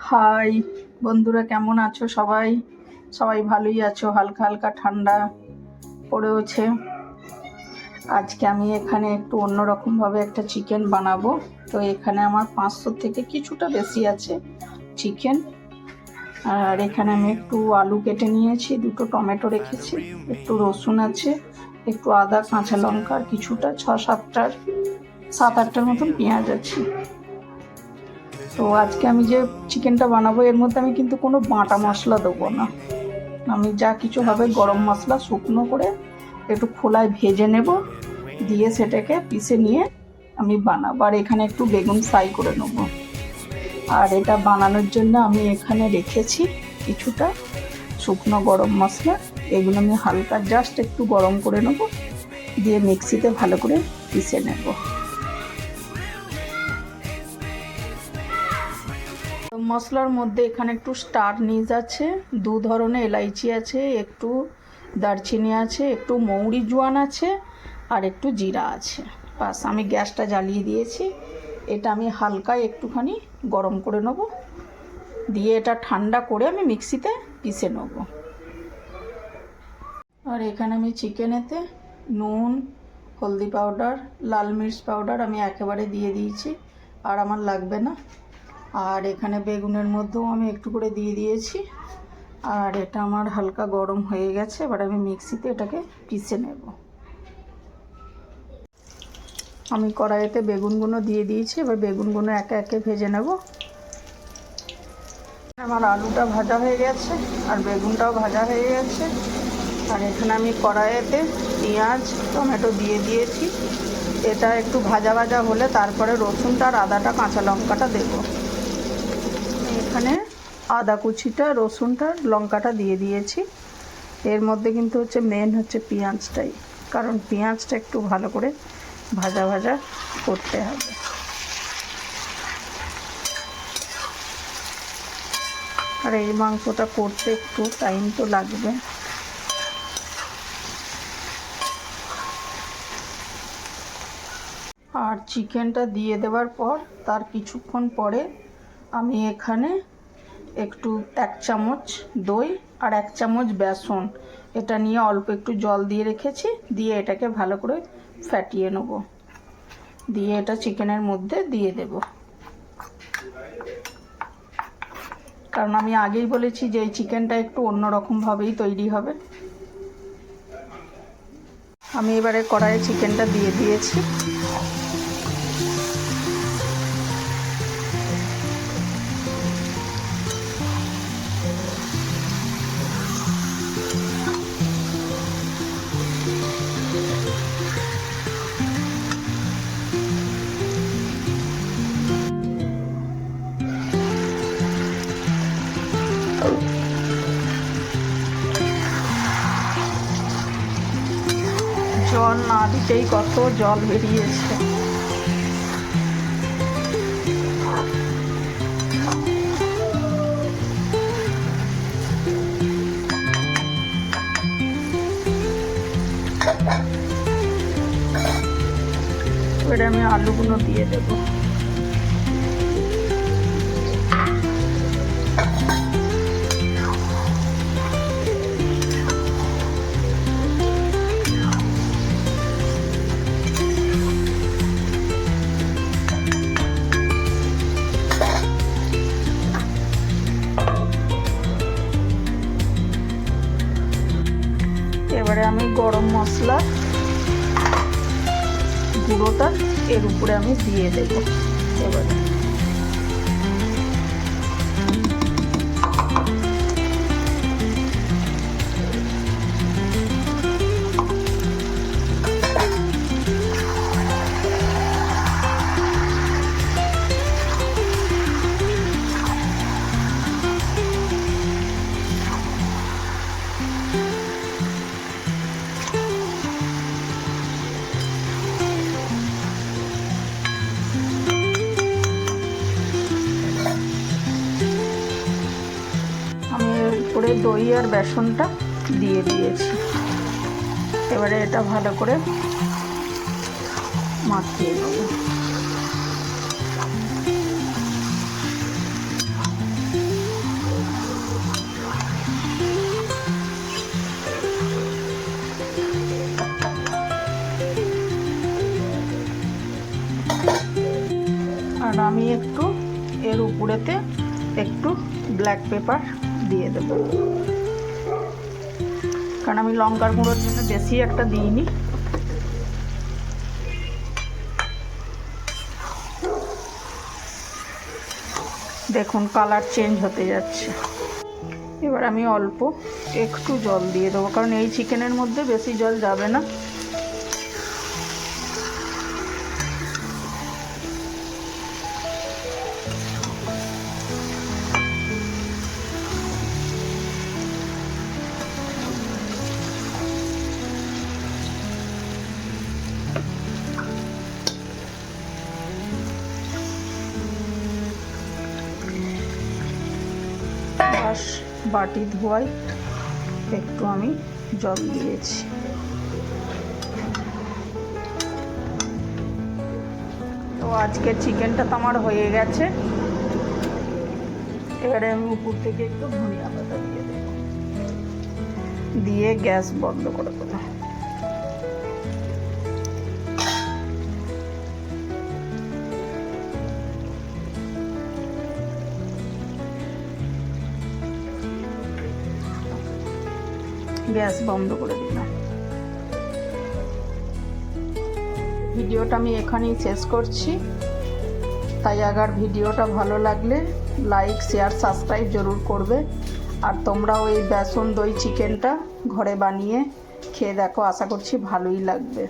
High বন্ধুরা, কেমন আছো সবাই? সবাই ভালোই আছো? হালকা হালকা ঠান্ডা পড়েওছে। আজকে আমি এখানে একটু অন্যরকমভাবে একটা চিকেন বানাবো। তো এখানে আমার 500 থেকে কিছুটা বেশি আছে চিকেন। আর এখানে আমি একটু আলু কেটে নিয়েছি, দুটো টমেটো রেখেছি, একটু রসুন আছে, একটু আদা, কাঁচা লঙ্কা, আর কিছুটা 7-8টার মতন পেঁয়াজ আছে। তো আজকে আমি যে চিকেনটা বানাবো এর মধ্যে আমি কিন্তু কোনো বাটা মশলা দেবো না। আমি যা কিছু হবে গরম মশলা শুকনো করে একটু খোলায় ভেজে নেব, দিয়ে সেটাকে পিষে নিয়ে আমি বানাবো। আর এখানে একটু বেগুন ফ্রাই করে নেব। আর এটা বানানোর জন্য আমি এখানে রেখেছি কিছুটা শুকনো গরম মশলা। এগুলো আমি হালকা জাস্ট একটু গরম করে নেব, দিয়ে মিক্সিতে ভালো করে পিষে নেব। মশলার মধ্যে এখানে একটু স্টার নিজ আছে, 2 ধরনের এলাইচি আছে, একটু দারচিনি আছে, একটু মৌরি জোয়ান আছে, আর একটু জিরা আছে। বাস, আমি গ্যাসটা জ্বালিয়ে দিয়েছি। এটা আমি হালকা একটুখানি গরম করে নেব, দিয়ে এটা ঠান্ডা করে আমি মিক্সিতে পিষে নেব। আর এখানে আমি চিকেনেতে নুন, হলদি পাউডার, লাল মির্চ পাউডার আমি একেবারে দিয়ে দিয়েছি, আর আমার লাগবে না। আর এখানে বেগুনের মধ্যেও আমি একটু করে দিয়ে দিয়েছি। আর এটা আমার হালকা গরম হয়ে গেছে, এবার আমি মিক্সিতে এটাকে পিষে নেব। আমি কড়াইতে বেগুনগুলো দিয়ে দিয়েছি, এবার বেগুনগুলো একে একে ভেজে নেব। আমার আলুটা ভাজা হয়ে গেছে আর বেগুনটাও ভাজা হয়ে গেছে। আর এখানে আমি কড়াইতে পেঁয়াজ, টমেটো দিয়ে দিয়েছি। এটা একটু ভাজা ভাজা হলে তারপরে রসুনটা আর আদাটা, কাঁচা লঙ্কাটা দেবো। এখানে আদা কুচিটা, রসুনটা, লঙ্কাটা দিয়ে দিয়েছি। এর মধ্যে কিন্তু মেন হচ্ছে পেঁয়াজটাই, কারণ পেঁয়াজটা একটু ভালো করে ভাজা ভাজা করতে হবে। আর এই মাংসটা করতে একটু টাইম তো লাগবে। আর চিকেনটা দিয়ে দেওয়ার পর তার কিছুক্ষণ পরে আমি এখানে একটু 1 চামচ দই আর 1 চামচ বেসন এটা নিয়ে অল্প একটু জল দিয়ে রেখেছি, দিয়ে এটাকে ভালো করে ফ্যাটিয়ে নেব, দিয়ে এটা চিকেনের মধ্যে দিয়ে দেব। কারণ আমি আগেই বলেছি যে এই চিকেনটা একটু অন্যরকমভাবেই তৈরি হবে। আমি এবারে কড়াইয়ে চিকেনটা দিয়ে দিয়েছি। জল না দিতেই কত জল বেরিয়েছে। এবারে আমি আলুগুলো দিয়ে দেবো। এবারে আমি গরম মশলা গুঁড়োটা এর উপরে আমি দিয়ে দেব। এবারে করে দই আর বেসনটা দিয়ে দিয়েছি। এবারে এটা ভালো করে মাখিয়ে নেব। আমি একটু এর উপরেতে একটু ব্ল্যাক পেপার দিয়ে দেব, কারণ আমি লঙ্কার গুঁড়োর জন্য বেশি একটা দিইনি। দেখুন কালার চেঞ্জ হতে যাচ্ছে। এবার আমি অল্প একটু জল দিয়ে দেবো, কারণ এই চিকেনের মধ্যে বেশি জল যাবে না। বাটি ধোয়াই একটু আমি জল দিয়েছি। তো আজকে চিকেনটা তো আমার হয়ে গেছে। এবারে আমি উপর থেকে একটু ধনিয়া পাতা দিয়ে দেবো, দিয়ে গ্যাস বন্ধ করে দেবো। গ্যাস বন্ধ করে দিলাম। ভিডিওটা আমি এখানেই শেষ করছি। তাই আগার ভিডিওটা ভালো লাগলে লাইক শেয়ার সাবস্ক্রাইব জরুর করবে। আর তোমরাও এই বেসন দই চিকেনটা ঘরে বানিয়ে খেয়ে দেখো, আশা করছি ভালোই লাগবে।